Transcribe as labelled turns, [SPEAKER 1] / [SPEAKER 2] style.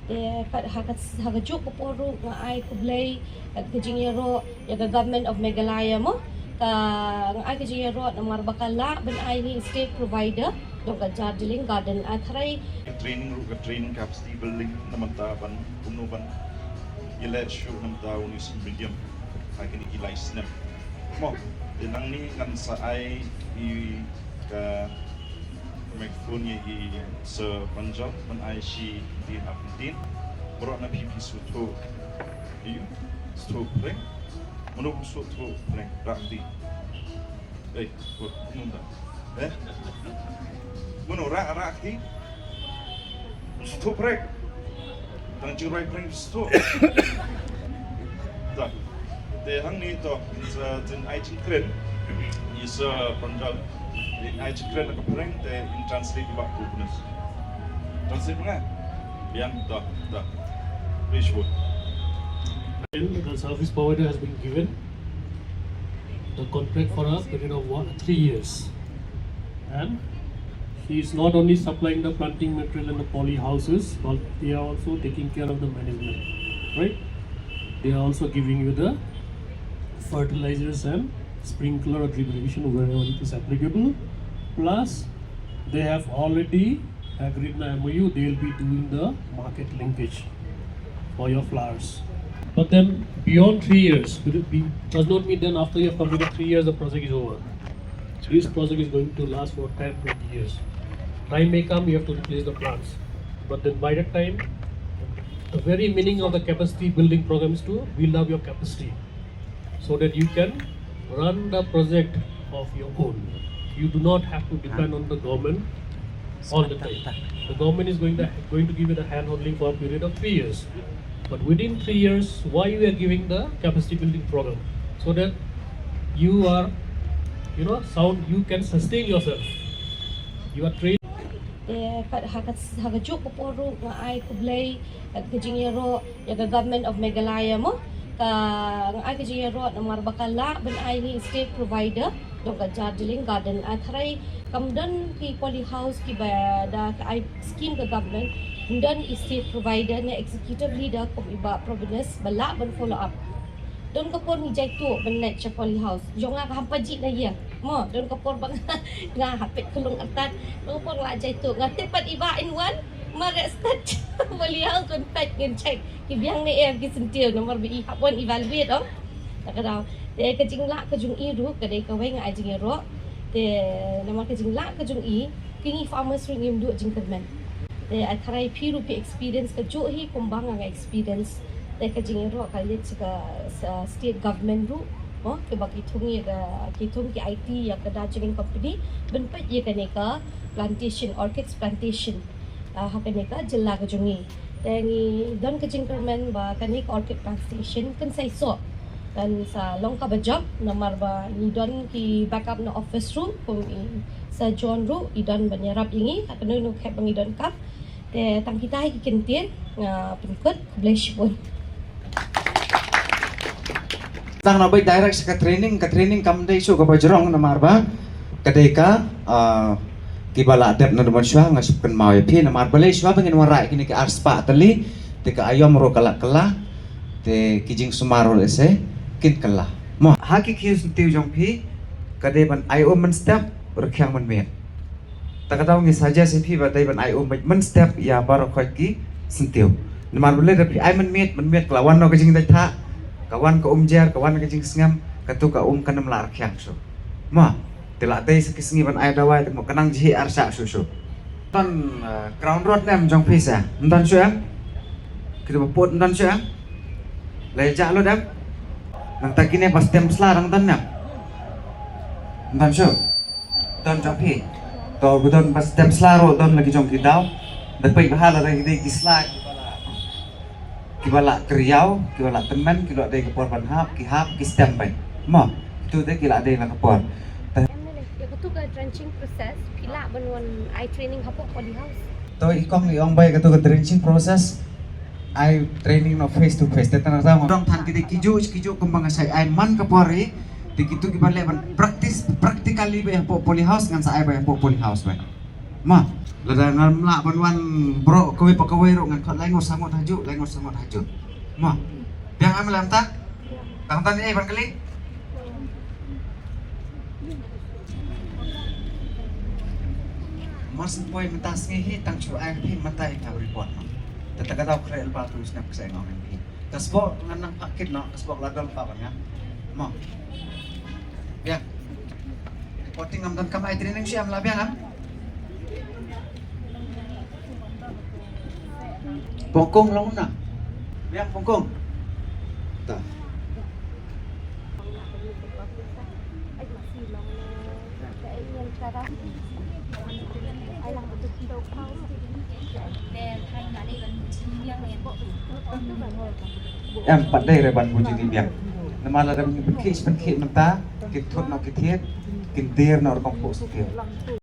[SPEAKER 1] hagajuk ko poro nga ay kublay at kajingero yaga government of Meghalaya mo ka nga ay kajingero na marbakala ben ay ni state provider do ka Darjeeling garden at haray
[SPEAKER 2] training capacity building naman ta ban puno ban ilet show naman ta uni Cymbidium kini ilais na mo dinang ni kan sa ay I ka microphone i sa Punjab man ay si di hapin bro na pipi suto iyo sto pre mono suto pre rakti what nunda mono rakti sto pre dan jirai pre sto da de hang ni to sa tin ai chin kren is Punjab ai chin kren ka preng te in translate ba business translate nga biang da visual
[SPEAKER 3] the service provider has been given the contract for a period of 3 years, and he is not only supplying the planting material and the poly houses, but they are also taking care of the management, right? They are also giving you the fertilizers and sprinkler or drip irrigation wherever it is applicable. Plus, they have already agreed in the MOU they will be doing the market linkage for your flowers. But then beyond 3 years, does not mean then after you have completed 3 years the project is over. This project is going to last for 10-20 years. Time may come, you have to replace the plants. But then by that time, the very meaning of the capacity building program is to build up your capacity so that you can run the project of your own. You do not have to depend on the government all the time. The government is going to give you the hand holding for a period of 3 years. But within 3 years, why we are giving the capacity building program? So that you are, you can sustain yourself. You are trained.
[SPEAKER 1] hagajuk ko poro nga ay kublay at kajingero yaga government of Meghalaya mo ka nga ay kajingero na marbakala ben ay ni state provider do ka Darjeeling garden at haray kamdan ki poly house ki ba da ka ay scheme ka government dan state provider na executive leader ko iba province bala ban follow up don ka por ni jay tu ben net cha poly house yo nga hampaji na ya mo don ka por bang nga hapit kulong atat don por la jay tu nga tepat iba in one mare start poly house kon pat ngin check ki biang ni em ki sentil nomor bi hapon evaluate om takadaw de ka jingla ka jung I ru ka de ka wai nga jing ro de nomor ka jingla ka jung I kingi farmers ring im du jing kadman de atharai phiru pe experience ka jo hi kumbang nga experience de ka jing ro ka let sa state government ru ke bagi thungi ki IT ya ka Darjeeling company ben pat ye ka ne ka plantation orchids plantation ha ka ne ka jilla ka jungi tengi don ka jingkerman ba ka ne orchid plantation kan sai so kan sa long ka ba job namar ba ni don ki backup na office room kung sa John ru idon banyarap ingi ka no no kep bang idon kap te tang kita ki kentien nga pengkut bless pun
[SPEAKER 4] tang na bay direct ka training kam dai so ka bajrong na marba kadai ka kibala adep na duman syah nga supkan mau ya pi na marba lai syah bangin warai kini ka arspa tali te ka ayom ro kala te kijing sumaro ese kin kala mo haki ki tiu jong pi kadai ban ayo man step rakhyang man me takataw ngi saja si pi ba dai ban ayo man step ya bar khoi ki sintiu na marba lai pi ay man met kelawan no kijing dai tha kawan ka umjer kawan ka jing sngam katu ka kanam la rakhyang so ma tela dai sa kisngi ban ay dawai mo kanang ji arsa so ton ground road nem jong pisa ndan so ya kita pot ndan so ya leja lo dam nang takine pas tem slarang tan na ndan so don jong pi to budon pas tem slaro don lagi jong kidaw dapai bahala lagi dai kislak kibala kriyaw kibala teman kilo ada ke porban ki stem bay mo tu de kila ada nak por
[SPEAKER 1] tu ka drenching process pila banwan I training hapo poly house
[SPEAKER 4] to ikong iong bay ka drenching process I training no face to face tetan ta dong than kiti kiju kumbang sai I man ka pori tikitu kibale ban practically bay hapo poly house ngan sa I bay hapo poly house bay ma Lada ngam la ban bro kowe pakawai ro ngan khat lai ngos sangot haju. Mo. Biang am lam ta? Tang tan ni ban kali. Mas boy mentas ngi tang chu ai phi matai ka report no. Tata ka krel pa tu snap sa ngam ni. Kasbo ngan nang pakit no, kasbo ladol pa ban ya. Mo. Biang. Reporting ngam dan kam ai training siam la biang am. Pongkong long na. Biang pongkong. Ta. Em bắt đây rồi bạn buồn chuyện biang. Nên mà là đâm những cái khi mình ta, cái thuật nó cái thiết, cái tiền nó còn bộ sự kiện.